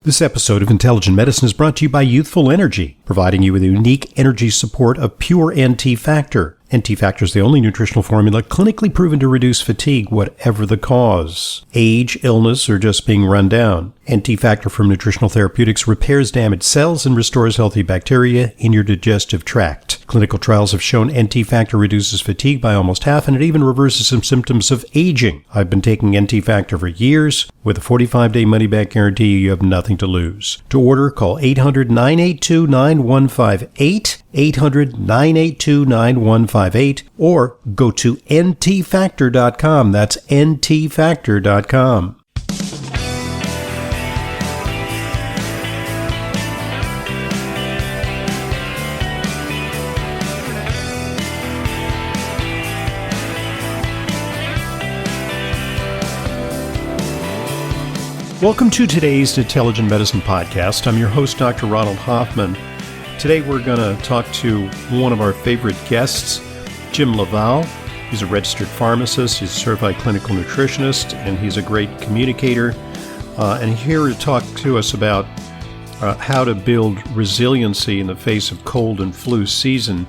This episode of Intelligent Medicine is brought to you by Youthful Energy, providing you with the unique energy support of pure NT Factor. NT Factor is the only nutritional formula clinically proven to reduce fatigue, whatever the cause. Age, illness, or just being run down. NT Factor from Nutritional Therapeutics repairs damaged cells and restores healthy bacteria in your digestive tract. Clinical trials have shown NT Factor reduces fatigue by almost half, and it even reverses some symptoms of aging. I've been taking NT Factor for years. With a 45-day money-back guarantee, you have nothing to lose. To order, call 800-982-9158, 800-982-9158, or go to ntfactor.com. That's ntfactor.com. Welcome to today's Intelligent Medicine Podcast. I'm your host, Dr. Ronald Hoffman. Today we're going to talk to one of our favorite guests, Jim Lavalle. He's a registered pharmacist, he's a certified clinical nutritionist, and he's a great communicator. And here to talk to us about how to build resiliency in the face of cold and flu season.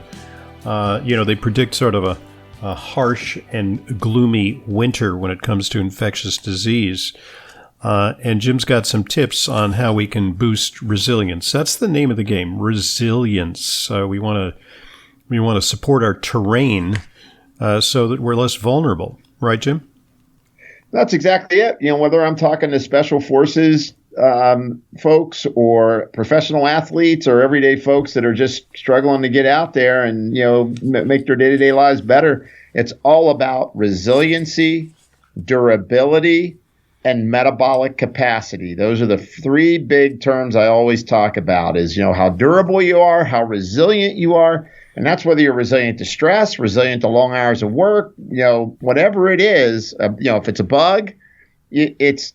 They predict sort of a harsh and gloomy winter when it comes to infectious disease. And Jim's got some tips on how we can boost resilience. That's the name of the game, resilience. We want to support our terrain so that we're less vulnerable. Right, Jim? That's exactly it. Whether I'm talking to special forces folks or professional athletes or everyday folks that are just struggling to get out there and, make their day-to-day lives better, it's all about resiliency, durability, and metabolic capacity. Those are the three big terms I always talk about is, how durable you are, how resilient you are. And that's whether you're resilient to stress, resilient to long hours of work, whatever it is, if it's a bug, it's,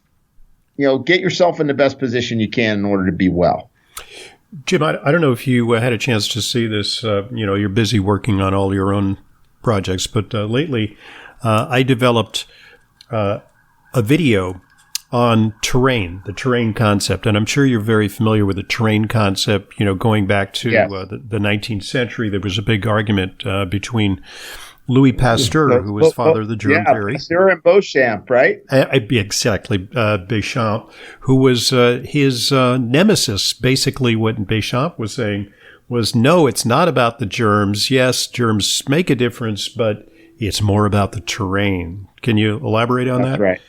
get yourself in the best position you can in order to be well. Jim, I don't know if you had a chance to see this, you're busy working on all your own projects, but lately I developed a video on terrain, the terrain concept. And I'm sure you're very familiar with the terrain concept, going back to the 19th century. There was a big argument between Louis Pasteur, who was father of the germ theory. Pasteur and Beauchamp, right? Exactly. Beauchamp, who was his nemesis. Basically, what Beauchamp was saying was, no, it's not about the germs. Yes, germs make a difference, but it's more about the terrain. Can you elaborate on that? That's right.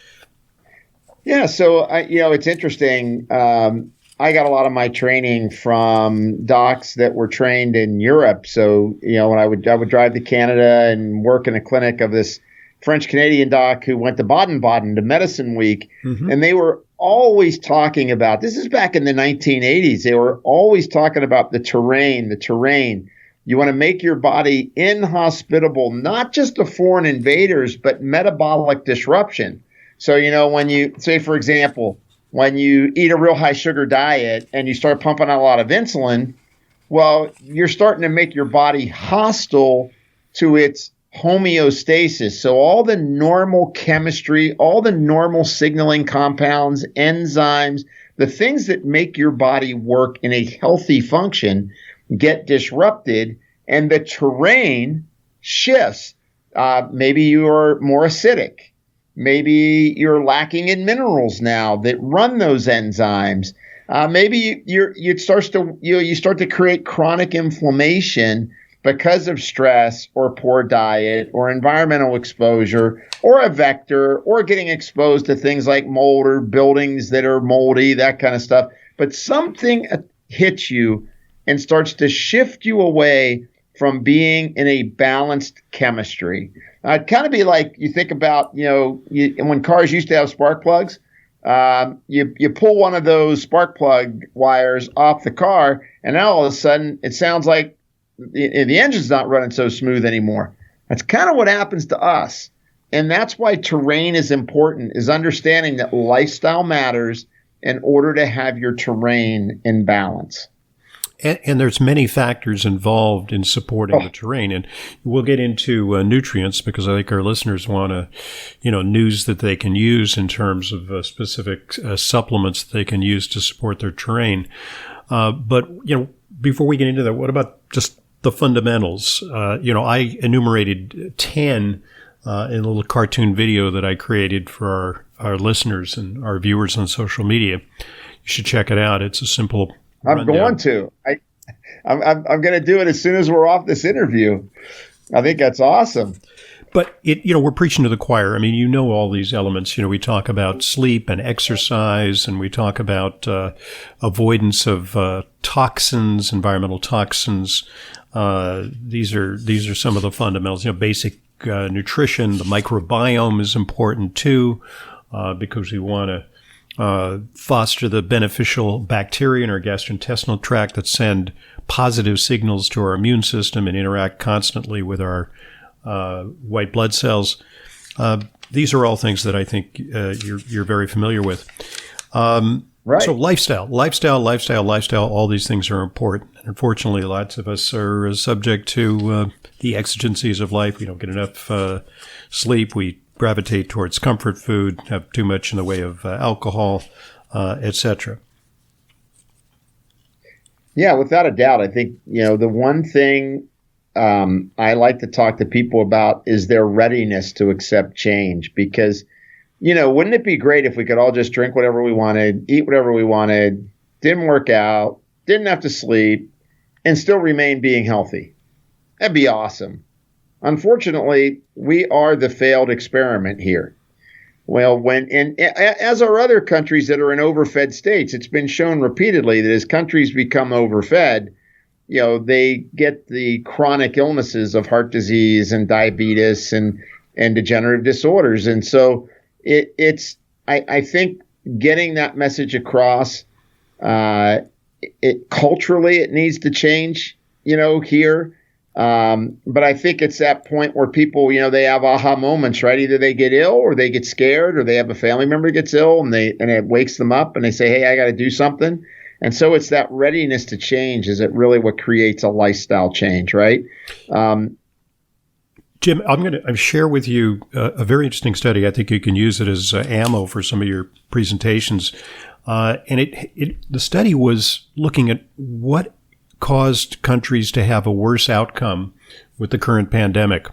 Yeah, so it's interesting. I got a lot of my training from docs that were trained in Europe. So when I would drive to Canada and work in a clinic of this French Canadian doc who went to Baden-Baden to Medicine Week, and they were always talking about, this is back in the 1980s. They were always talking about the terrain. You want to make your body inhospitable, not just to foreign invaders, but metabolic disruption. So, when you say, for example, when you eat a real high sugar diet and you start pumping out a lot of insulin, well, you're starting to make your body hostile to its homeostasis. So all the normal chemistry, all the normal signaling compounds, enzymes, the things that make your body work in a healthy function get disrupted, and the terrain shifts. Maybe you are more acidic. Maybe you're lacking in minerals now that run those enzymes. Maybe you start to create chronic inflammation because of stress or poor diet or environmental exposure or a vector or getting exposed to things like mold or buildings that are moldy, that kind of stuff. But something hits you and starts to shift you away from being in a balanced chemistry. It'd kind of be like you think about, when cars used to have spark plugs, you pull one of those spark plug wires off the car, and now all of a sudden it sounds like the engine's not running so smooth anymore. That's kind of what happens to us. And that's why terrain is important, is understanding that lifestyle matters in order to have your terrain in balance. And there's many factors involved in supporting the terrain. And we'll get into nutrients because I think our listeners want to, news that they can use in terms of specific supplements that they can use to support their terrain. But before we get into that, what about just the fundamentals? I enumerated 10 in a little cartoon video that I created for our listeners and our viewers on social media. You should check it out. It's a simple I'm going to. I'm going to do it as soon as we're off this interview. I think that's awesome. But we're preaching to the choir. I mean, all these elements. We talk about sleep and exercise, and we talk about avoidance of toxins, environmental toxins. These are some of the fundamentals. Basic nutrition. The microbiome is important too, because we want to foster the beneficial bacteria in our gastrointestinal tract that send positive signals to our immune system and interact constantly with our white blood cells. These are all things that I think you're very familiar with. Right. So lifestyle, all these things are important. And unfortunately, lots of us are subject to the exigencies of life. We don't get enough sleep. We gravitate towards comfort food, have too much in the way of alcohol, etc. Yeah, without a doubt. I think, the one thing I like to talk to people about is their readiness to accept change. Because, wouldn't it be great if we could all just drink whatever we wanted, eat whatever we wanted, didn't work out, didn't have to sleep, and still remain being healthy? That'd be awesome. Unfortunately, we are the failed experiment here. Well, as are other countries that are in overfed states, it's been shown repeatedly that as countries become overfed, they get the chronic illnesses of heart disease and diabetes and degenerative disorders. And so I think getting that message across, culturally, it needs to change, here. But I think it's that point where people, they have aha moments, right? Either they get ill or they get scared or they have a family member gets ill and it wakes them up and they say, hey, I got to do something. And so it's that readiness to change. Is it really what creates a lifestyle change, right? Jim, I'm going to share with you a very interesting study. I think you can use it as ammo for some of your presentations. And the study was looking at what caused countries to have a worse outcome with the current pandemic.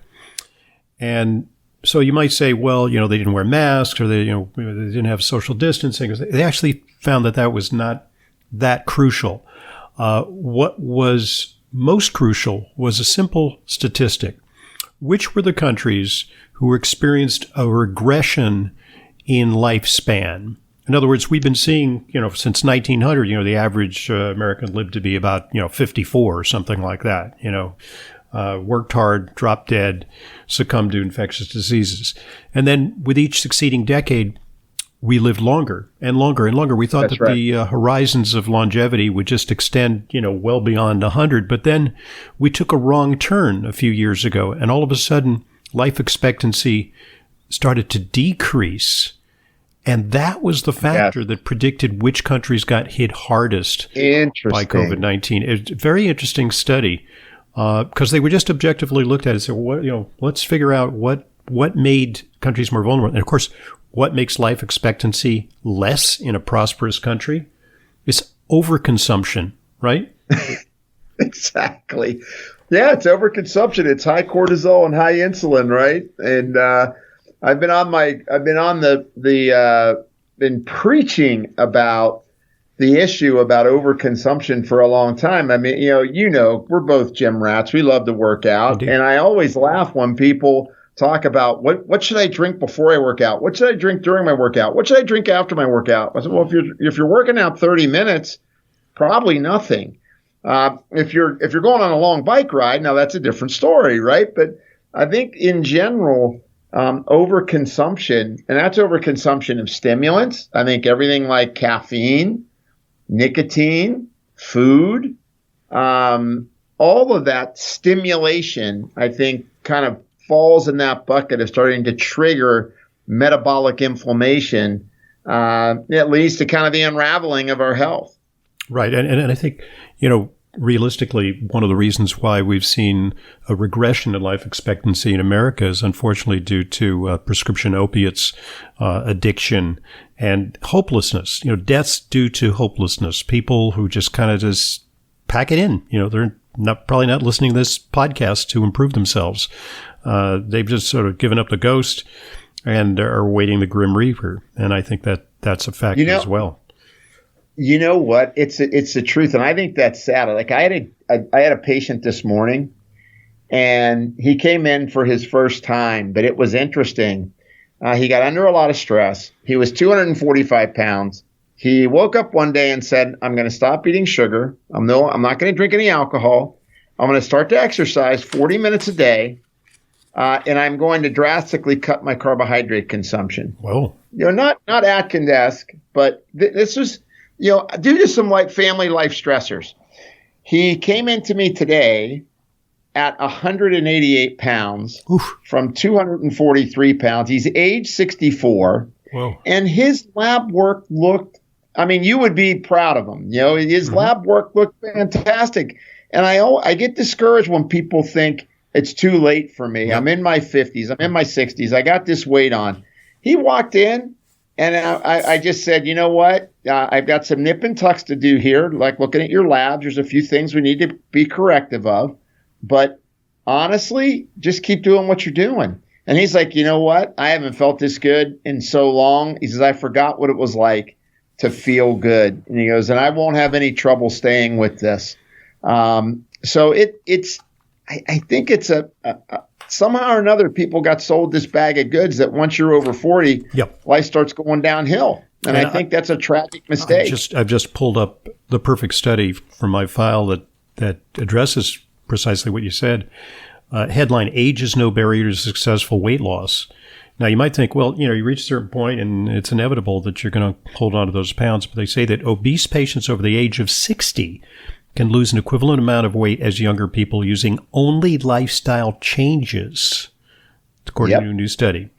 And so you might say, well, they didn't wear masks or they didn't have social distancing. They actually found that was not that crucial. What was most crucial was a simple statistic. Which were the countries who experienced a regression in lifespan? In other words, we've been seeing, since 1900, the average American lived to be about, 54 or something like that, worked hard, dropped dead, succumbed to infectious diseases. And then with each succeeding decade, we lived longer and longer and longer. We thought That's that right. the horizons of longevity would just extend, well beyond 100. But then we took a wrong turn a few years ago, and all of a sudden, life expectancy started to decrease. And that was the factor that predicted which countries got hit hardest by COVID-19. It's a very interesting study because they were just objectively looked at and said, well, let's figure out what made countries more vulnerable. And of course, what makes life expectancy less in a prosperous country is overconsumption, right? Exactly. Yeah, it's overconsumption. It's high cortisol and high insulin, right? And I've been preaching about the issue about overconsumption for a long time. I mean, we're both gym rats. We love to work out. Indeed. And I always laugh when people talk about what should I drink before I work out? What should I drink during my workout? What should I drink after my workout? I said, well, if you're working out 30 minutes, probably nothing. If you're going on a long bike ride, now that's a different story, right? But I think in general, overconsumption, and that's overconsumption of stimulants. I think everything like caffeine, nicotine, food, all of that stimulation, I think kind of falls in that bucket of starting to trigger metabolic inflammation. It leads to kind of the unraveling of our health. Right. And I think, realistically, one of the reasons why we've seen a regression in life expectancy in America is unfortunately due to prescription opiates, addiction, and hopelessness. Deaths due to hopelessness. People who just kind of just pack it in. They're probably not listening to this podcast to improve themselves. They've just sort of given up the ghost and are awaiting the Grim Reaper. And I think that's a factor as well. You know what? It's the truth, and I think that's sad. Like I had a patient this morning, and he came in for his first time, but it was interesting. He got under a lot of stress. He was 245 pounds. He woke up one day and said, "I'm going to stop eating sugar. I'm not going to drink any alcohol. I'm going to start to exercise 40 minutes a day, and I'm going to drastically cut my carbohydrate consumption." Whoa! Not Atkins-esque, but this was. Due to some family life stressors. He came into me today at 188 pounds from 243 pounds. He's age 64. Whoa. And his lab work looked, you would be proud of him. His lab work looked fantastic. And I get discouraged when people think it's too late for me. Yep. I'm in my 50s. I'm in my 60s. I got this weight on. He walked in. And I just said, you know what? I've got some nip and tucks to do here, like looking at your labs. There's a few things we need to be corrective of. But honestly, just keep doing what you're doing. And he's like, you know what? I haven't felt this good in so long. He says, I forgot what it was like to feel good. And he goes, and I won't have any trouble staying with this. So I think it's somehow or another, people got sold this bag of goods that once you're over 40, life starts going downhill. And I think that's a tragic mistake. I've just pulled up the perfect study from my file that addresses precisely what you said. Headline, Age is no barrier to successful weight loss. Now, you might think, well, you reach a certain point and it's inevitable that you're going to hold on to those pounds. But they say that obese patients over the age of 60 can lose an equivalent amount of weight as younger people using only lifestyle changes, according to a new study.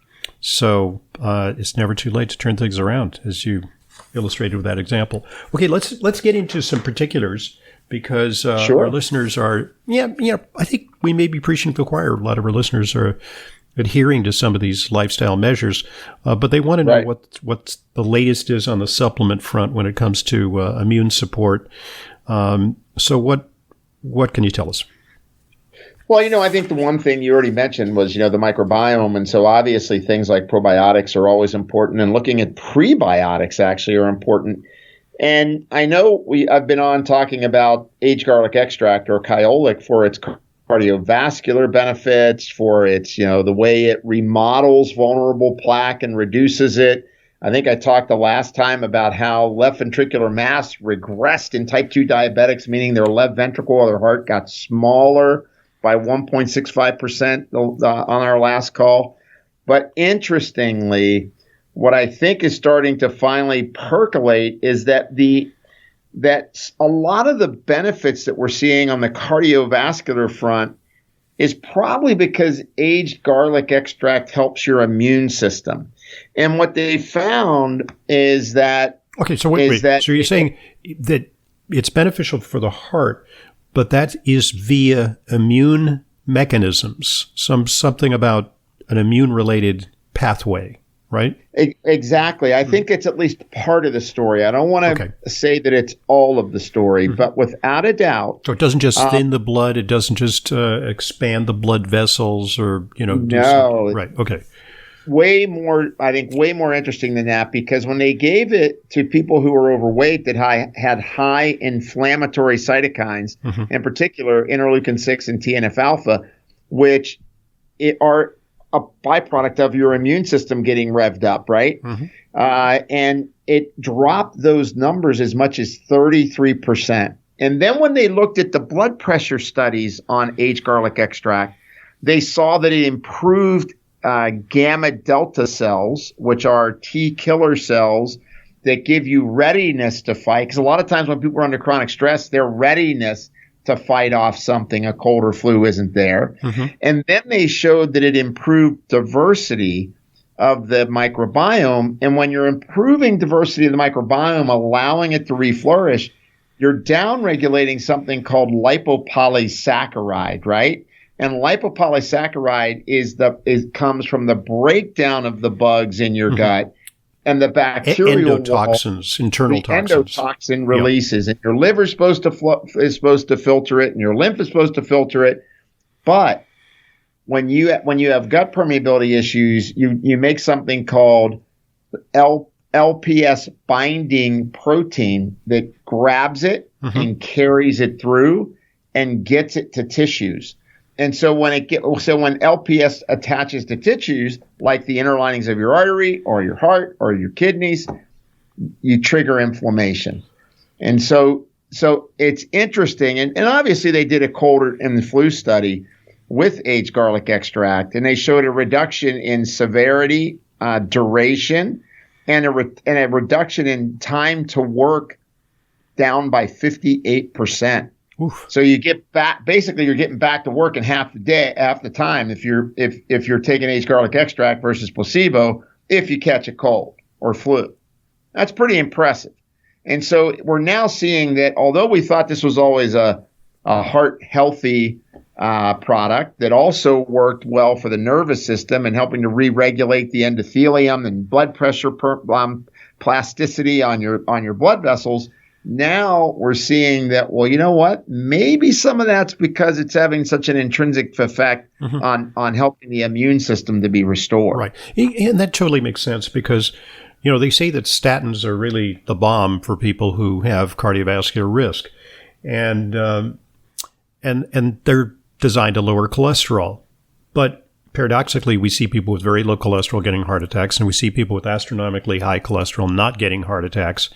So it's never too late to turn things around, as you illustrated with that example. Okay, let's get into some particulars because our listeners are, I think we may be preaching to the choir. A lot of our listeners are adhering to some of these lifestyle measures, but they want to know what the latest is on the supplement front when it comes to immune support. So what can you tell us? Well, I think the one thing you already mentioned was, the microbiome. And so obviously things like probiotics are always important, and looking at prebiotics actually are important. And I know I've been on talking about aged garlic extract, or Coyolic, for its cardiovascular benefits, for its, the way it remodels vulnerable plaque and reduces it. I think I talked the last time about how left ventricular mass regressed in type 2 diabetics, meaning their left ventricle or their heart got smaller by 1.65% on our last call. But interestingly, what I think is starting to finally percolate is that a lot of the benefits that we're seeing on the cardiovascular front is probably because aged garlic extract helps your immune system. And what they found is that... Okay, so wait. So you're saying that it's beneficial for the heart, but that is via immune mechanisms, something about an immune-related pathway, right? Exactly. I think it's at least part of the story. I don't want to say that it's all of the story, but without a doubt... So it doesn't just thin the blood, it doesn't just expand the blood vessels or, do something. Right, okay. Way more interesting than that, because when they gave it to people who were overweight that had high inflammatory cytokines, in particular interleukin-6 and TNF-alpha, which are a byproduct of your immune system getting revved up, right? And it dropped those numbers as much as 33%. And then when they looked at the blood pressure studies on aged garlic extract, they saw that it improved gamma delta cells, which are T killer cells that give you readiness to fight. Because a lot of times when people are under chronic stress, their readiness to fight off something, a cold or flu, isn't there. And then they showed that it improved diversity of the microbiome. And when you're improving diversity of the microbiome, allowing it to reflourish, you're down-regulating something called lipopolysaccharide, right? And lipopolysaccharide comes from the breakdown of the bugs in your gut, and the bacterial endotoxins, internal toxins. Endotoxin releases, and your liver is supposed to filter it, and your lymph is supposed to filter it. But when you have gut permeability issues, you make something called LPS binding protein that grabs it and carries it through and gets it to tissues. And so when LPS attaches to tissues, like the inner linings of your artery or your heart or your kidneys, you trigger inflammation. And so it's interesting. And obviously they did a cold and flu study with aged garlic extract, and they showed a reduction in severity, duration, and a reduction in time to work down by 58%. Oof. So you get back, basically you're getting back to work in half the time if you're taking aged garlic extract versus placebo if you catch a cold or flu. That's pretty impressive. And so we're now seeing that although we thought this was always a heart healthy product that also worked well for the nervous system and helping to re-regulate the endothelium and blood pressure plasticity on your blood vessels. Now we're seeing that, well, you know what? Maybe some of that's because it's having such an intrinsic effect on helping the immune system to be restored. Right. And that totally makes sense because, they say that statins are really the bomb for people who have cardiovascular risk. And they're designed to lower cholesterol. But paradoxically, we see people with very low cholesterol getting heart attacks, and we see people with astronomically high cholesterol not getting heart attacks.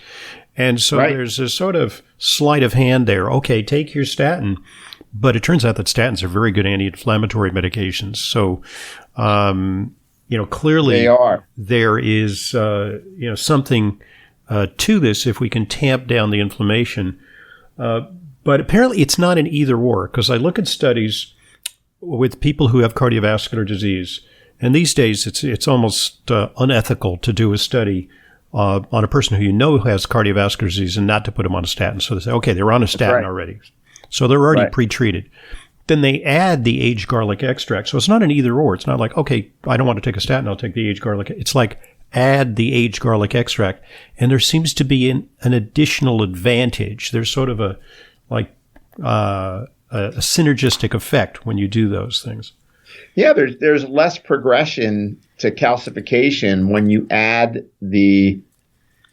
And so there's a sort of sleight of hand there. Okay, take your statin. But it turns out that statins are very good anti-inflammatory medications. So, clearly they are. There is, something to this if we can tamp down the inflammation. But apparently it's not an either or, because I look at studies with people who have cardiovascular disease, and these days it's almost unethical to do a study on a person who has cardiovascular disease and not to put them on a statin. So they say, okay, they're on a statin already. So they're already pre-treated. Then they add the aged garlic extract. So it's not an either or. It's not like, okay, I don't want to take a statin, I'll take the aged garlic. It's like add the aged garlic extract. And there seems to be an additional advantage. There's sort of a synergistic effect when you do those things. Yeah, there's less progression to calcification when you add the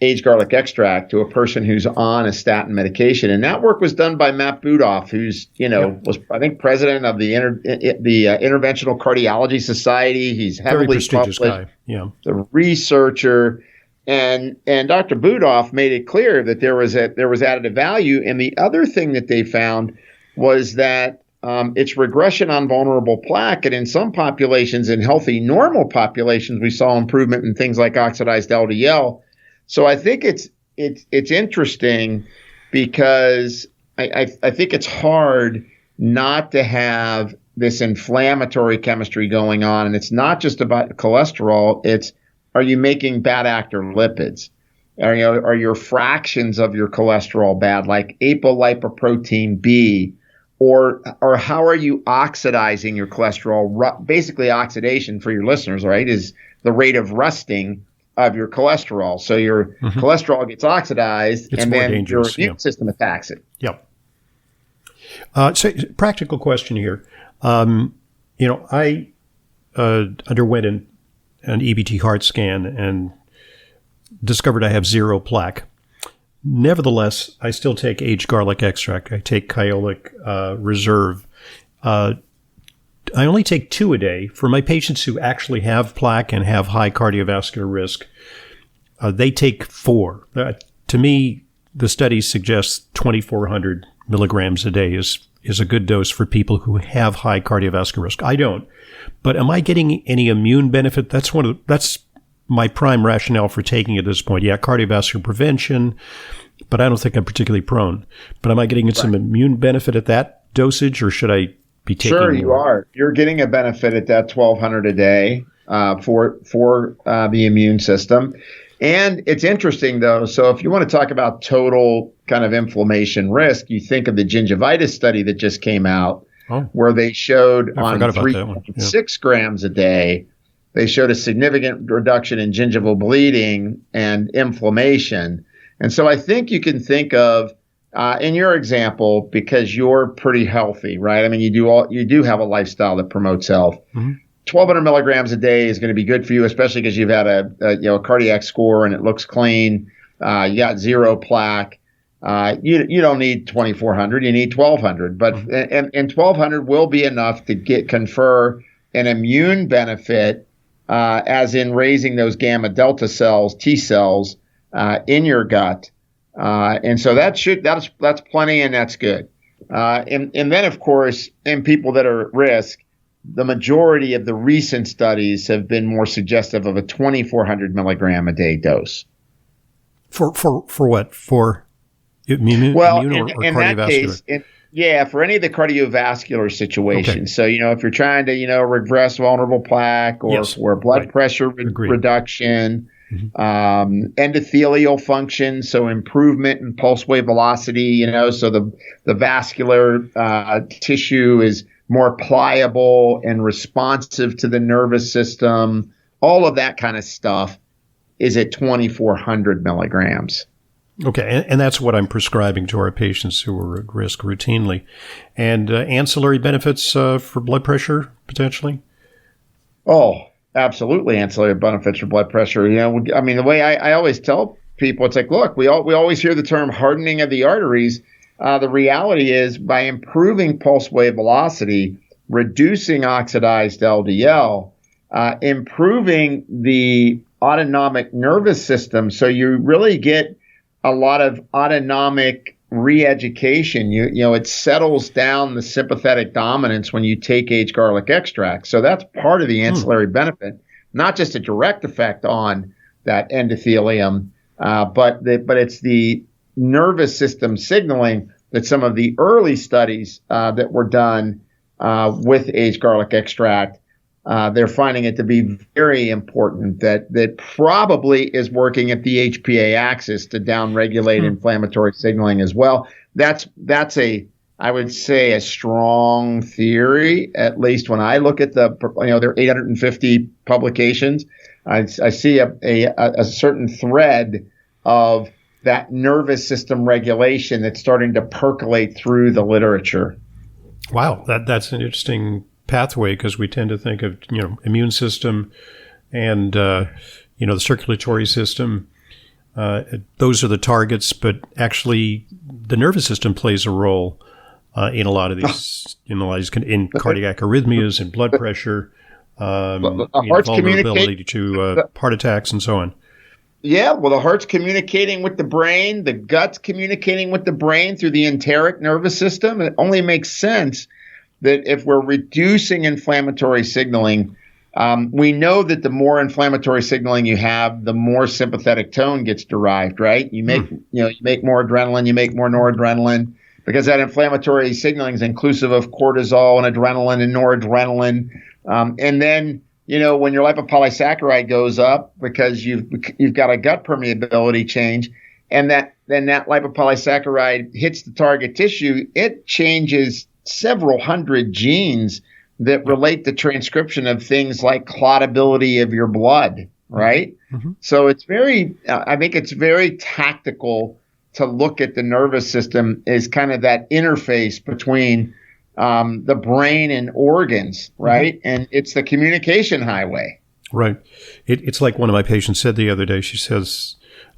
aged garlic extract to a person who's on a statin medication. And that work was done by Matt Budoff, who's, was, I think, president of the Interventional Cardiology Society. He's heavily very prestigious guy. Yeah. The researcher. And Dr. Budoff made it clear that there was additive value. And the other thing that they found was that it's regression on vulnerable plaque. And in some populations, in healthy normal populations, we saw improvement in things like oxidized LDL. So I think it's interesting because I think it's hard not to have this inflammatory chemistry going on. And it's not just about cholesterol. It's, are you making bad actor lipids? Are your fractions of your cholesterol bad, like apolipoprotein B? Or how are you oxidizing your cholesterol? Basically, oxidation, for your listeners, right, is the rate of rusting of your cholesterol. So your cholesterol gets oxidized, and then your immune system attacks it. Yep. So, practical question here. I underwent an EBT heart scan and discovered I have zero plaque. Nevertheless, I still take aged garlic extract. I take Coyolic Reserve. I only take 2 a day. For my patients who actually have plaque and have high cardiovascular risk, they take 4. To me, the study suggests 2,400 milligrams a day is a good dose for people who have high cardiovascular risk. I don't. But am I getting any immune benefit? That's my prime rationale for taking it at this point. Yeah, cardiovascular prevention, but I don't think I'm particularly prone. But am I getting some immune benefit at that dosage, or should I be taking more? Sure, you are. You're getting a benefit at that 1,200 a day for the immune system. And it's interesting, though. So if you want to talk about total kind of inflammation risk, you think of the gingivitis study that just came out, where they showed on 3.6 grams a day, they showed a significant reduction in gingival bleeding and inflammation. And so I think you can think of, in your example, because you're pretty healthy, right? I mean, you do have a lifestyle that promotes health. 1,200 milligrams a day is going to be good for you, especially because you've had a cardiac score and it looks clean. You got zero plaque. You don't need 2,400. You need 1,200. But and 1,200 will be enough to confer an immune benefit, as in raising those gamma delta cells, T cells, in your gut. And so that's plenty, and that's good. And then, of course, in people that are at risk, the majority of the recent studies have been more suggestive of a 2,400 milligram a day dose. For what? For immune or in that cardiovascular? Case, for any of the cardiovascular situations. Okay. So, if you're trying to, regress vulnerable plaque or for blood pressure reduction, endothelial function, so improvement in pulse wave velocity, so the vascular tissue is more pliable and responsive to the nervous system. All of that kind of stuff is at 2,400 milligrams. Okay, and that's what I'm prescribing to our patients who are at risk routinely. And ancillary benefits for blood pressure, potentially? Oh, absolutely ancillary benefits for blood pressure. I mean, the way I always tell people, it's like, look, we always hear the term hardening of the arteries. The reality is, by improving pulse wave velocity, reducing oxidized LDL, improving the autonomic nervous system, so you really get a lot of autonomic re-education. It settles down the sympathetic dominance when you take aged garlic extract. So that's part of the ancillary benefit, not just a direct effect on that endothelium, but it's the nervous system signaling that some of the early studies that were done with aged garlic extract, they're finding it to be very important, that probably is working at the HPA axis to downregulate inflammatory signaling as well. That's I would say a strong theory, at least when I look at there are 850 publications. I see a certain thread of that nervous system regulation that's starting to percolate through the literature. Wow, that's an interesting pathway, because we tend to think of immune system and the circulatory system. Those are the targets, but actually the nervous system plays a role in a lot of these in cardiac arrhythmias and blood pressure, vulnerability to heart attacks and so on. Yeah, well, the heart's communicating with the brain, the gut's communicating with the brain through the enteric nervous system. It only makes sense that if we're reducing inflammatory signaling, we know that the more inflammatory signaling you have, the more sympathetic tone gets derived, right? You make more adrenaline, you make more noradrenaline, because that inflammatory signaling is inclusive of cortisol and adrenaline and noradrenaline. And then, when your lipopolysaccharide goes up because you've got a gut permeability change, and then that lipopolysaccharide hits the target tissue, it changes several hundred genes that relate the transcription of things like clotability of your blood, right? So I think it's very tactical to look at the nervous system as kind of that interface between the brain and organs, right? And it's the communication highway. Right. It's like one of my patients said the other day. She says,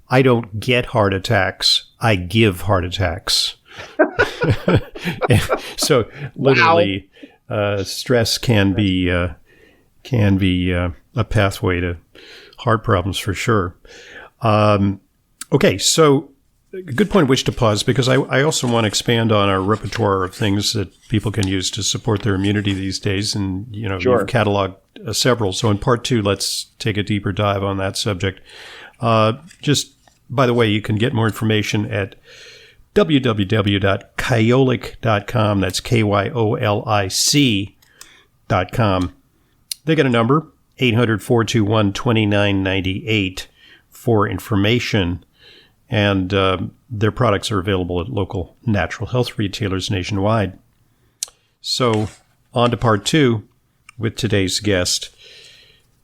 I don't get heart attacks, I give heart attacks. So literally, stress can be a pathway to heart problems for sure. Okay, so a good point at which to pause, because I also want to expand on our repertoire of things that people can use to support their immunity these days. And, You've cataloged several. So in part 2, let's take a deeper dive on that subject. Just, by the way, you can get more information at www.coyolic.com. That's KYOLIC.com. They got a number, 800-421-2998 for information. And their products are available at local natural health retailers nationwide. So on to part 2 with today's guest,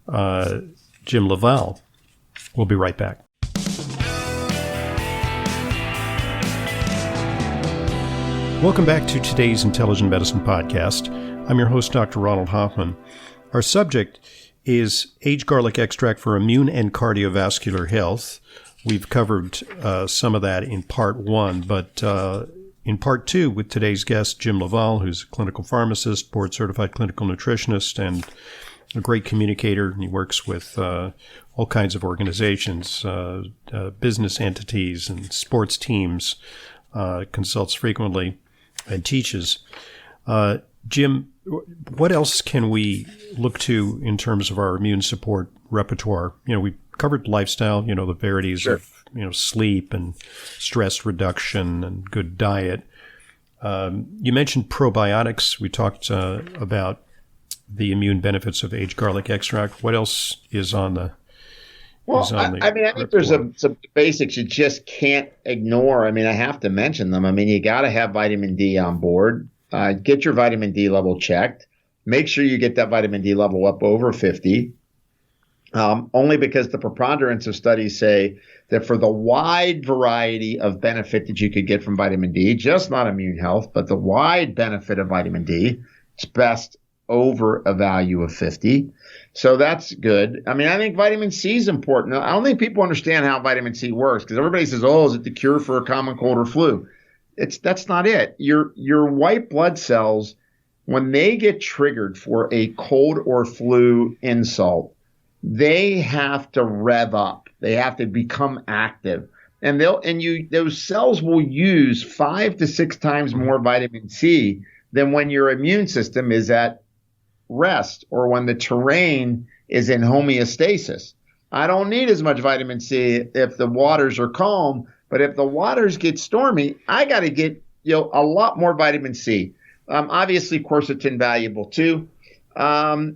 Jim Lavalle. We'll be right back. Welcome back to today's Intelligent Medicine podcast. I'm your host, Dr. Ronald Hoffman. Our subject is aged garlic extract for immune and cardiovascular health. We've covered some of that in part 1, but in part 2 with today's guest, Jim Lavalle, who's a clinical pharmacist, board-certified clinical nutritionist, and a great communicator. He works with all kinds of organizations, business entities, and sports teams, consults frequently, and teaches. Jim, what else can we look to in terms of our immune support repertoire? We covered lifestyle, the varieties Sure. of, sleep and stress reduction and good diet. You mentioned probiotics. We talked about the immune benefits of aged garlic extract. What else is on the Well, I think there's some basics you just can't ignore. I have to mention them. You got to have vitamin D on board. Get your vitamin D level checked. Make sure you get that vitamin D level up over 50. Only because the preponderance of studies say that for the wide variety of benefit that you could get from vitamin D, just not immune health, but the wide benefit of vitamin D, it's best over a value of 50. So that's good. I think vitamin C is important. I don't think people understand how vitamin C works because everybody says, oh, is it the cure for a common cold or flu? That's not it. Your white blood cells, when they get triggered for a cold or flu insult, they have to rev up. They have to become active. And those cells will use 5 to 6 times more vitamin C than when your immune system is at rest or when the terrain is in homeostasis. I don't need as much vitamin C if the waters are calm, but if the waters get stormy, I got to get a lot more vitamin C. Obviously, quercetin valuable too. I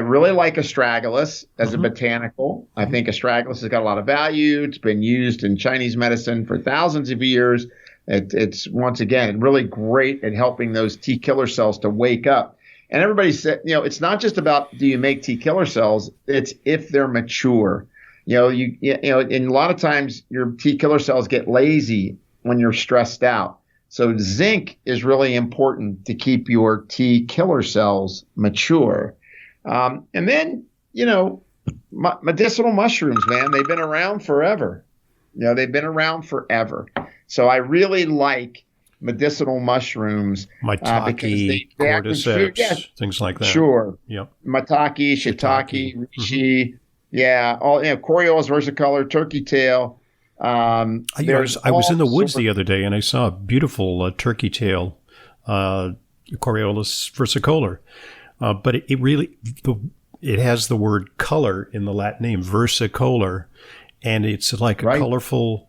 really like Astragalus as a botanical. I think Astragalus has got a lot of value. It's been used in Chinese medicine for thousands of years. It's once again really great at helping those T killer cells to wake up. And everybody said, it's not just about do you make T killer cells, it's if they're mature. And a lot of times your T killer cells get lazy when you're stressed out. So zinc is really important to keep your T killer cells mature. And then, medicinal mushrooms, man, they've been around forever. So I really like medicinal mushrooms. Maitake, cordyceps, things like that. Sure. Yep. Maitake, shiitake, reishi. Yeah. All, Coriolis versicolor, turkey tail. I was in the woods the other day and I saw a beautiful turkey tail, Coriolis versicolor. But it has the word color in the Latin name, versicolor, and it's like a colorful,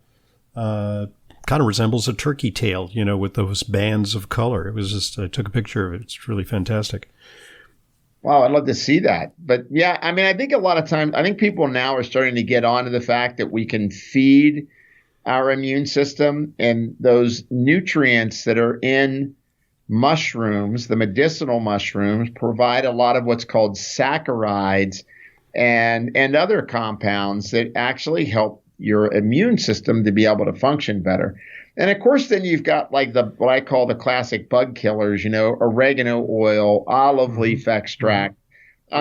kind of resembles a turkey tail, with those bands of color. It was just, I took a picture of it. It's really fantastic. Wow, I'd love to see that. But yeah, I think a lot of times, I think people now are starting to get onto the fact that we can feed our immune system and those nutrients that are in mushrooms, the medicinal mushrooms, provide a lot of what's called saccharides and other compounds that actually help your immune system to be able to function better. And of course, then you've got like what I call the classic bug killers, oregano oil, olive leaf extract.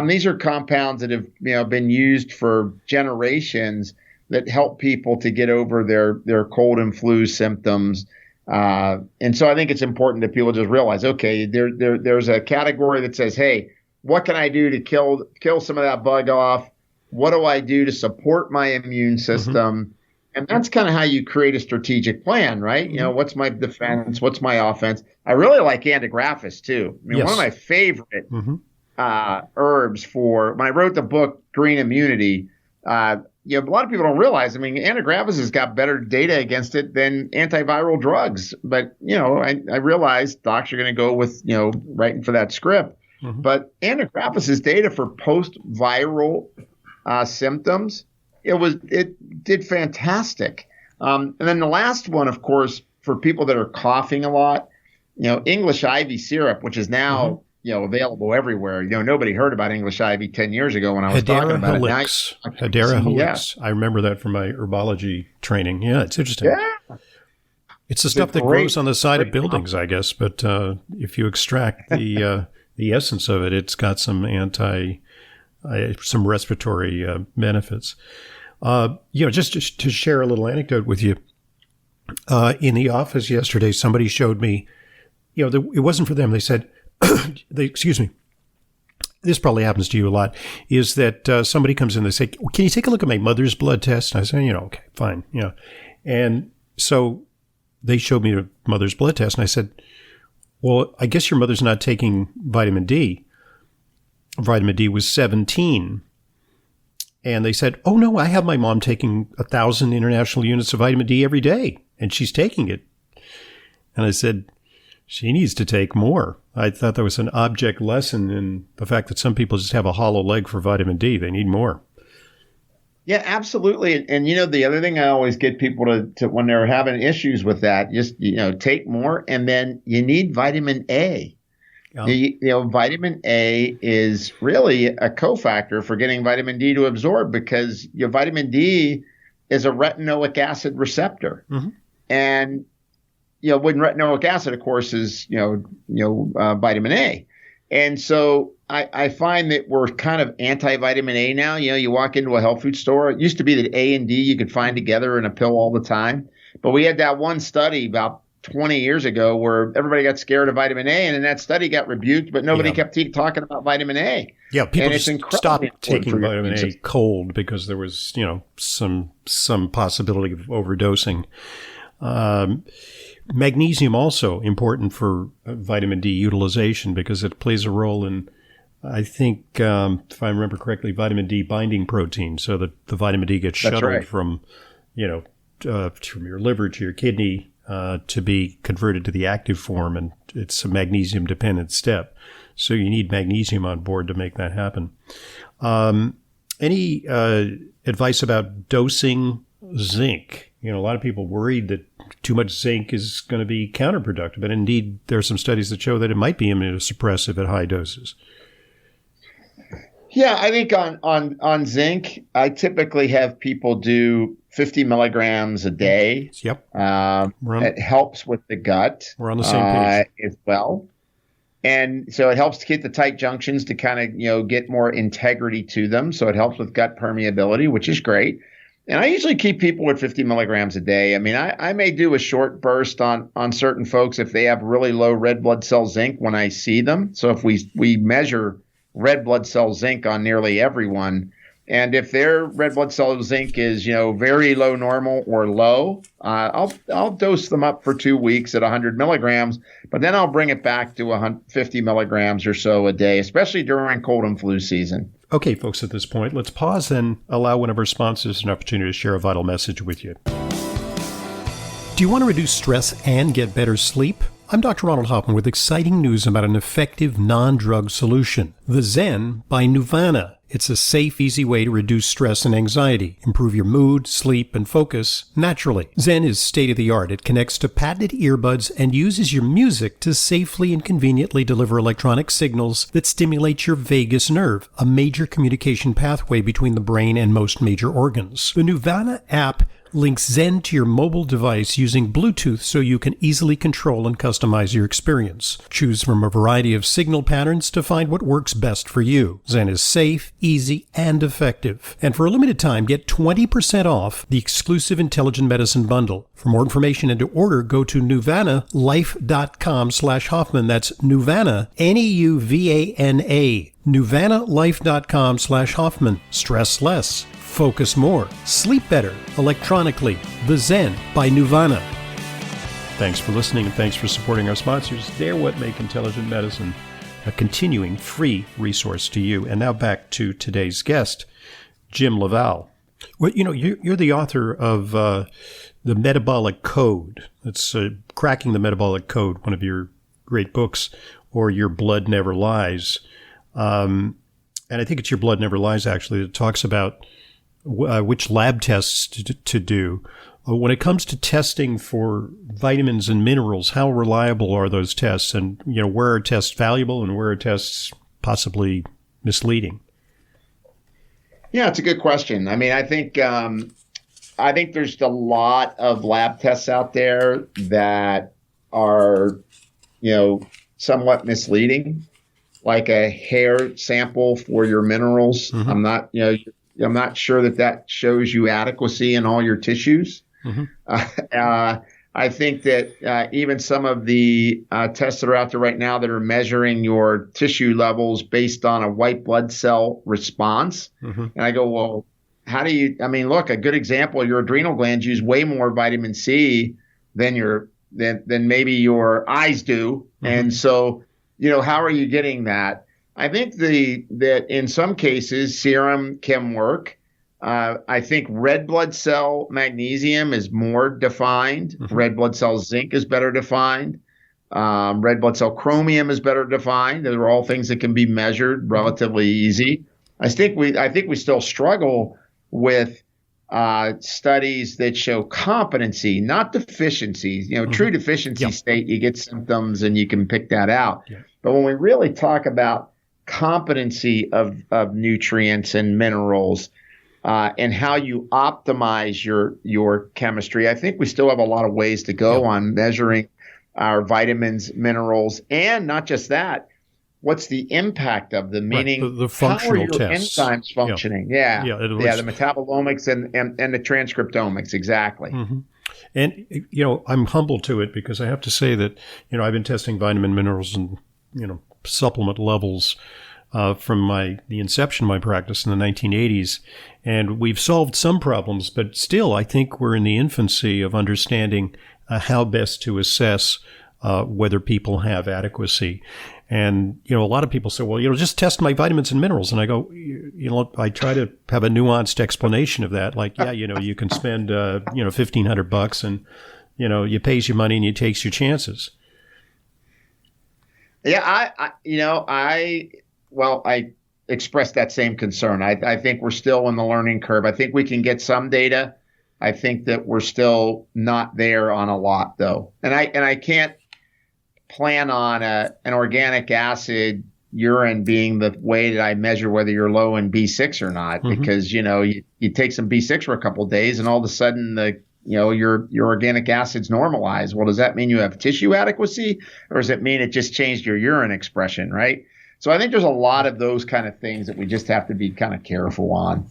These are compounds that have been used for generations that help people to get over their cold and flu symptoms. And so I think it's important that people just realize, okay, there's a category that says, hey, what can I do to kill some of that bug off? What do I do to support my immune system? And that's kind of how you create a strategic plan, right? What's my defense? What's my offense? I really like Astragalus too. One of my favorite herbs when I wrote the book Green Immunity, a lot of people don't realize, Astragalus has got better data against it than antiviral drugs. But, I realize docs are going to go with, writing for that script. But Astragalus' data for post-viral symptoms, it did fantastic. And then the last one, of course, for people that are coughing a lot, English ivy syrup, which is now available everywhere. Nobody heard about English ivy 10 years ago when I was talking about it. Hedera helix. I remember that from my herbology training. Yeah, it's interesting. Yeah. It's the stuff that grows on the side of buildings, I guess. But if you extract the essence of it, it's got some some respiratory benefits. Just to share a little anecdote with you. In the office yesterday, somebody showed me, it wasn't for them. They said, excuse me, this probably happens to you a lot, is that somebody comes in, they say, can you take a look at my mother's blood test? And I say, okay, fine. And so they showed me the mother's blood test, and I said, well, I guess your mother's not taking vitamin D. Vitamin D was 17. And they said, oh, no, I have my mom taking 1,000 international units of vitamin D every day, and she's taking it. And I said, she needs to take more. I thought there was an object lesson in the fact that some people just have a hollow leg for vitamin D. They need more. Yeah, absolutely. And the other thing I always get people to when they're having issues with that, just, take more. And then you need vitamin A. Yeah. Vitamin A is really a cofactor for getting vitamin D to absorb, because vitamin D is a retinoic acid receptor. Mm-hmm. And, when retinoic acid, of course, is, vitamin A. And so I find that we're kind of anti-vitamin A now. You walk into a health food store. It used to be that A and D you could find together in a pill all the time. But we had that one study about 20 years ago where everybody got scared of vitamin A, and then that study got rebuked, but nobody kept talking about vitamin A. Yeah, people just stopped taking vitamin A cold because there was, some possibility of overdosing. Magnesium also important for vitamin D utilization because it plays a role in, I think, if I remember correctly, vitamin D binding protein, so that the vitamin D gets shuttled from, from your liver to your kidney, to be converted to the active form, and it's a magnesium-dependent step. So you need magnesium on board to make that happen. Any advice about dosing zinc? A lot of people worried that too much zinc is going to be counterproductive, and indeed there are some studies that show that it might be immunosuppressive at high doses. Yeah, I think on zinc, I typically have people do 50 milligrams a day. Yep. It helps with the gut. We're on the same page. As well. And so it helps to keep the tight junctions to kind of, get more integrity to them. So it helps with gut permeability, which is great. And I usually keep people with 50 milligrams a day. I mean, I may do a short burst on certain folks if they have really low red blood cell zinc when I see them. So if we measure red blood cell zinc on nearly everyone, and if their red blood cell zinc is, very low normal or low, I'll dose them up for 2 weeks at 100 milligrams, but then I'll bring it back to 50 milligrams or so a day, especially during cold and flu season. Okay, folks, at this point, let's pause and allow one of our sponsors an opportunity to share a vital message with you. Do you want to reduce stress and get better sleep? I'm Dr. Ronald Hoffman with exciting news about an effective non-drug solution, the Zen by Nuvana. It's a safe, easy way to reduce stress and anxiety, improve your mood, sleep, and focus naturally. Zen is state-of-the-art. It connects to patented earbuds and uses your music to safely and conveniently deliver electronic signals that stimulate your vagus nerve, a major communication pathway between the brain and most major organs. The Nuvana app links Zen to your mobile device using Bluetooth so you can easily control and customize your experience. Choose from a variety of signal patterns to find what works best for you. Zen is safe, easy, and effective. And for a limited time, get 20% off the exclusive Intelligent Medicine Bundle. For more information and to order, go to nuvanalife.com/Hoffman. That's Nuvana, Neuvana, nuvanalife.com/Hoffman. Stress less. Focus more, sleep better, electronically. The Zen by Nuvana. Thanks for listening and thanks for supporting our sponsors. They're what make intelligent medicine a continuing free resource to you. And now back to today's guest, Jim Lavalle. Well, you're the author of the Metabolic Code. It's Cracking the Metabolic Code, one of your great books, or Your Blood Never Lies. And I think it's Your Blood Never Lies, actually, that talks about which lab tests to do. When it comes to testing for vitamins and minerals, how reliable are those tests? And, where are tests valuable and where are tests possibly misleading? Yeah, it's a good question. I mean, I think there's a lot of lab tests out there that are, somewhat misleading, like a hair sample for your minerals. Mm-hmm. I'm not sure that shows you adequacy in all your tissues. Mm-hmm. I think that even some of the tests that are out there right now that are measuring your tissue levels based on a white blood cell response. Mm-hmm. And I go, well, look, a good example, your adrenal glands use way more vitamin C than maybe your eyes do. Mm-hmm. And so, how are you getting that? I think that in some cases serum can work. I think red blood cell magnesium is more defined. Mm-hmm. Red blood cell zinc is better defined. Red blood cell chromium is better defined. Those are all things that can be measured relatively easy. I think we still struggle with studies that show competency, not deficiencies. Mm-hmm. True deficiency state, you get symptoms and you can pick that out. Yeah. But when we really talk about competency of nutrients and minerals, and how you optimize your chemistry, I think we still have a lot of ways to go on measuring our vitamins, minerals, and not just that. What's the impact of them? Meaning, the functional how are your tests. Enzymes functioning? Yeah. The metabolomics and the transcriptomics, exactly. Mm-hmm. And I'm humbled to it because I have to say that I've been testing vitamin, minerals, and supplement levels from the inception of my practice in the 1980s. And we've solved some problems, but still, I think we're in the infancy of understanding how best to assess whether people have adequacy. And, a lot of people say, well, just test my vitamins and minerals. And I go, I try to have a nuanced explanation of that. Like, you can spend, $1,500 and, you pays your money and you takes your chances. Yeah, I expressed that same concern. I think we're still in the learning curve. I think we can get some data. I think that we're still not there on a lot, though. And I can't plan on an organic acid urine being the way that I measure whether you're low in B6 or not, mm-hmm. because you take some B6 for a couple of days and all of a sudden your organic acids normalize. Well, does that mean you have tissue adequacy, or does it mean it just changed your urine expression, right? So I think there's a lot of those kind of things that we just have to be kind of careful on.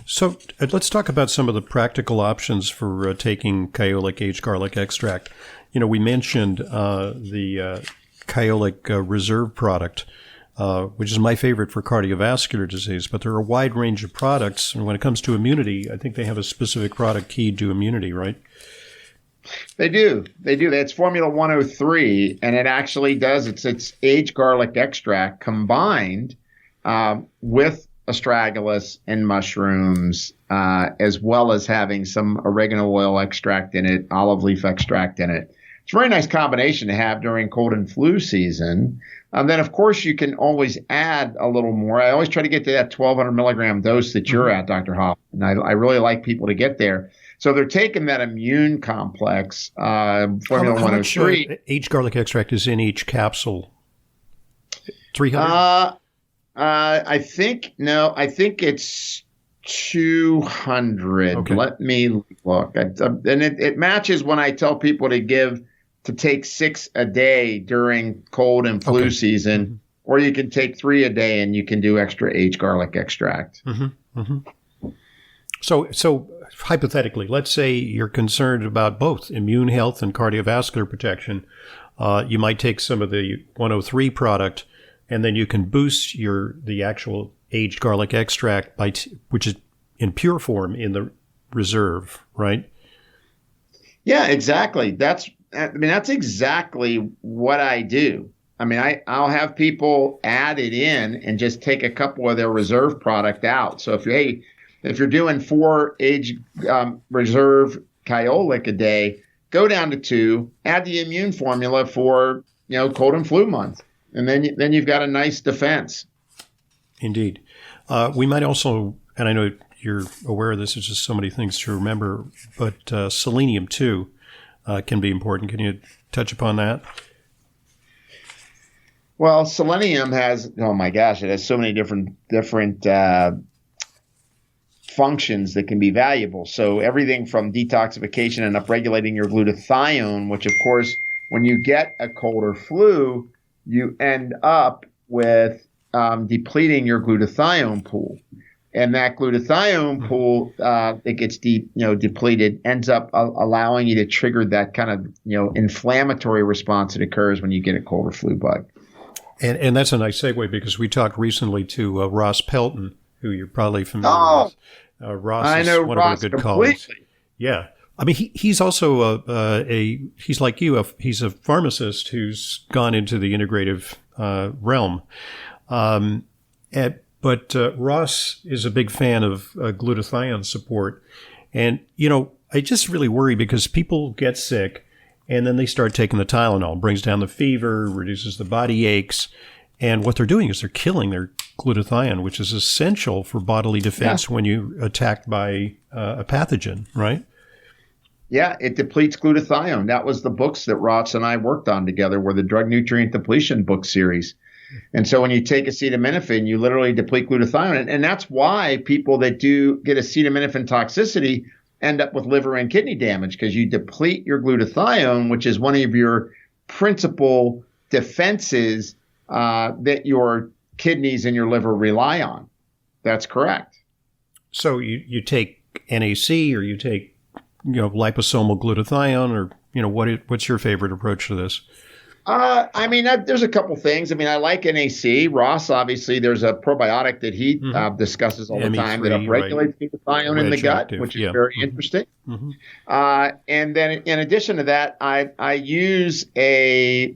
So let's talk about some of the practical options for taking Coyolic aged garlic extract. We mentioned the Coyolic Reserve product, which is my favorite for cardiovascular disease, but there are a wide range of products. And when it comes to immunity, I think they have a specific product keyed to immunity, right? They do. That's Formula 103, and it actually does. It's aged garlic extract combined with astragalus and mushrooms, as well as having some oregano oil extract in it, olive leaf extract in it. It's a very nice combination to have during cold and flu season. Then, of course, you can always add a little more. I always try to get to that 1,200 milligram dose that you're at, Dr. Hoffman. I really like people to get there. So they're taking that immune complex, Formula 103. How much aged garlic extract is in each capsule? 300? I think it's 200. Okay. Let me look. And it matches when I tell people to take 6 a day during cold and flu season, mm-hmm. or you can take 3 a day and you can do extra aged garlic extract. Mm-hmm. Mm-hmm. So hypothetically, let's say you're concerned about both immune health and cardiovascular protection. You might take some of the 103 product, and then you can boost the actual aged garlic extract which is in pure form in the reserve, right? Yeah, exactly. That's exactly what I do. I'll have people add it in and just take a couple of their reserve product out. So if you're doing 4 aged reserve Coyolic a day, go down to 2, add the immune formula for cold and flu month, and then you've got a nice defense. Indeed. We might also, and I know you're aware of this, there's just so many things to remember, but selenium too can be important. Can you touch upon that? Well, selenium has, oh my gosh, it has so many different functions that can be valuable. So everything from detoxification and upregulating your glutathione, which of course, when you get a cold or flu, you end up with depleting your glutathione pool. And that glutathione pool that gets depleted ends up allowing you to trigger that kind of inflammatory response that occurs when you get a cold or flu bug. And that's a nice segue because we talked recently to Ross Pelton, who you're probably familiar with. Ross is one of our good colleagues. Yeah. I mean, he's also he's like you, he's a pharmacist who's gone into the integrative realm. But Ross is a big fan of glutathione support. And, I just really worry because people get sick and then they start taking the Tylenol. It brings down the fever, reduces the body aches. And what they're doing is they're killing their glutathione, which is essential for bodily defense when you're attacked by a pathogen, right? Yeah, it depletes glutathione. That was the books that Ross and I worked on together, were the drug nutrient depletion book series. And so when you take acetaminophen, you literally deplete glutathione. And that's why people that do get acetaminophen toxicity end up with liver and kidney damage, because you deplete your glutathione, which is one of your principal defenses that your kidneys and your liver rely on. That's correct. So you take NAC or you take liposomal glutathione, or what's your favorite approach to this? There's a couple things. I like NAC. Ross, obviously, there's a probiotic that he discusses all the time that upregulates glutathione in the gut, which is very interesting. Mm-hmm. And then in addition to that, I use a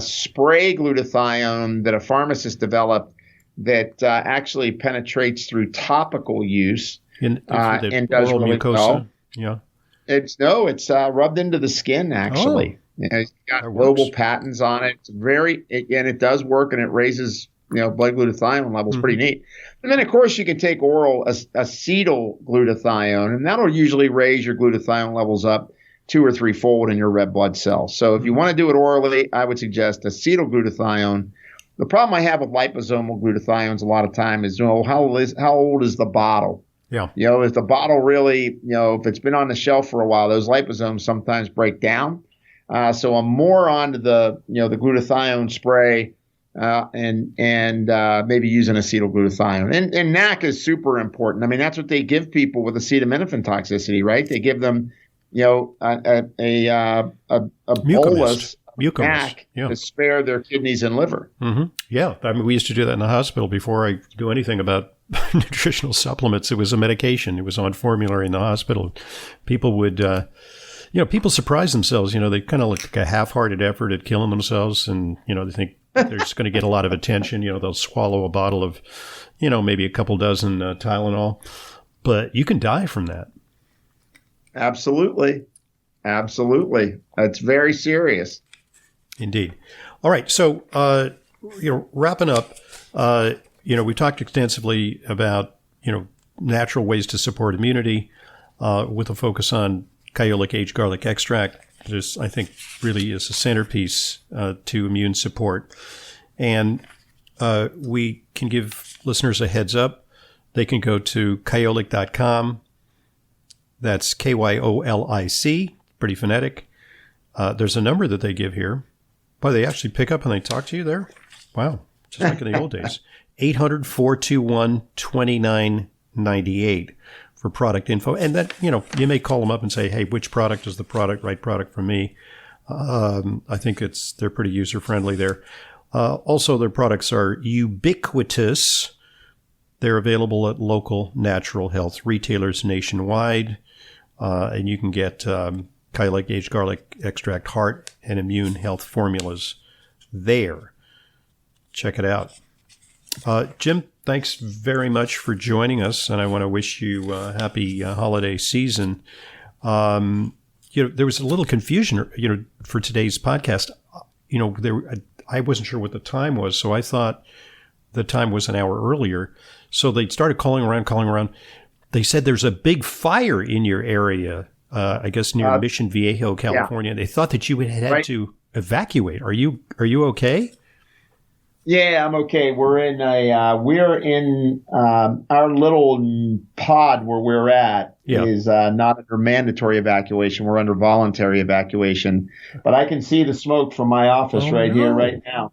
spray glutathione that a pharmacist developed that actually penetrates through topical use and does really mucosa. Well. Yeah. It's rubbed into the skin, actually. It's got global patents on it. And it does work, and it raises, blood glutathione levels. Pretty neat. And then, of course, you can take oral acetyl glutathione, and that'll usually raise your glutathione levels up 2 or 3-fold in your red blood cells. So if you want to do it orally, I would suggest acetyl glutathione. The problem I have with liposomal glutathiones a lot of time is, how old is the bottle? Yeah. Is the bottle really, if it's been on the shelf for a while, those liposomes sometimes break down. So I'm more onto the glutathione spray and maybe using acetyl glutathione. And NAC is super important. That's what they give people with acetaminophen toxicity, right? They give them, a bolus of NAC to spare their kidneys and liver. Mm-hmm. Yeah. We used to do that in the hospital before I do anything about nutritional supplements. It was a medication. It was on formulary in the hospital. People would, people surprise themselves. They kind of look like a half-hearted effort at killing themselves, and, they think they're just going to get a lot of attention. They'll swallow a bottle of, maybe a couple dozen Tylenol, but you can die from that. Absolutely. It's very serious. Indeed. All right. So, wrapping up, we talked extensively about, natural ways to support immunity with a focus on Coyolic aged garlic extract. This, I think, really is a centerpiece to immune support. And we can give listeners a heads up. They can go to Coyolic.com. That's Kyolic, pretty phonetic. There's a number that they give here. Boy, they actually pick up and they talk to you there? Wow, just like in the old days. 800-421-2998 for product info. And that, you may call them up and say, hey, which product is the right product for me? I think they're pretty user-friendly there. Also, their products are ubiquitous. They're available at local natural health retailers nationwide. And you can get Coyolic aged garlic extract heart and immune health formulas there. Check it out. Jim, thanks very much for joining us, and I want to wish you a happy holiday season. There was a little confusion, for today's podcast. I wasn't sure what the time was, so I thought the time was an hour earlier. So they started calling around. They said there's a big fire in your area, I guess near Mission Viejo, California. Yeah. They thought that you had to evacuate. Are you okay? Yeah, I'm okay. We're in our little pod where we're at is not under mandatory evacuation. We're under voluntary evacuation. But I can see the smoke from my office here right now.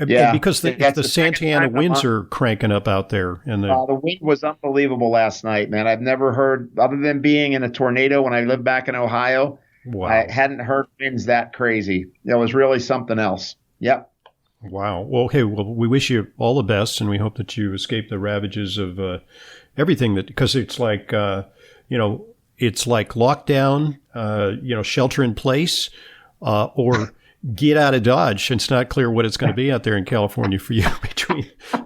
Yeah, because the Santana winds are cranking up out there. And the wind was unbelievable last night, man. I've never heard, other than being in a tornado when I lived back in Ohio, I hadn't heard winds that crazy. It was really something else. Yep. Wow. Well, okay. Well, we wish you all the best, and we hope that you escape the ravages of everything because it's like, it's like lockdown, shelter in place, or get out of Dodge. It's not clear what it's going to be out there in California for you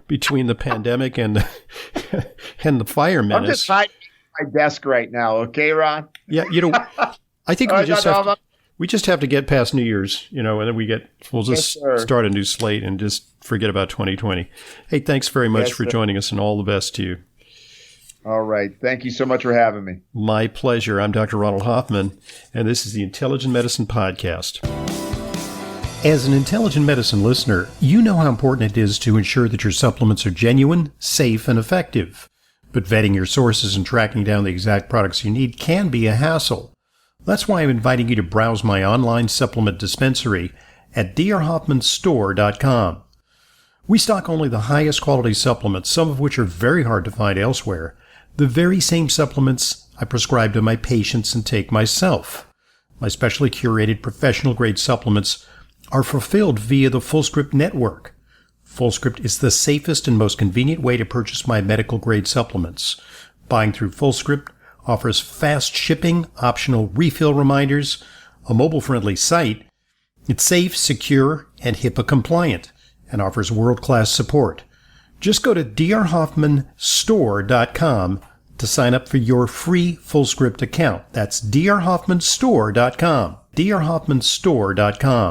between the pandemic and the fire menace. I'm just hiding at my desk right now. Okay, Ron? Yeah. I think we just have to get past New Year's, and then we'll just start a new slate and just forget about 2020. Hey, thanks very much for joining us, and all the best to you. All right. Thank you so much for having me. My pleasure. I'm Dr. Ronald Hoffman, and this is the Intelligent Medicine Podcast. As an Intelligent Medicine listener, you know how important it is to ensure that your supplements are genuine, safe, and effective. But vetting your sources and tracking down the exact products you need can be a hassle. That's why I'm inviting you to browse my online supplement dispensary at drhoffmanstore.com. We stock only the highest quality supplements, some of which are very hard to find elsewhere. The very same supplements I prescribe to my patients and take myself. My specially curated professional-grade supplements are fulfilled via the FullScript network. FullScript is the safest and most convenient way to purchase my medical-grade supplements. Buying through FullScript offers fast shipping, optional refill reminders, a mobile-friendly site. It's safe, secure, and HIPAA compliant, and offers world-class support. Just go to drhoffmanstore.com to sign up for your free FullScript account. That's drhoffmanstore.com. drhoffmanstore.com.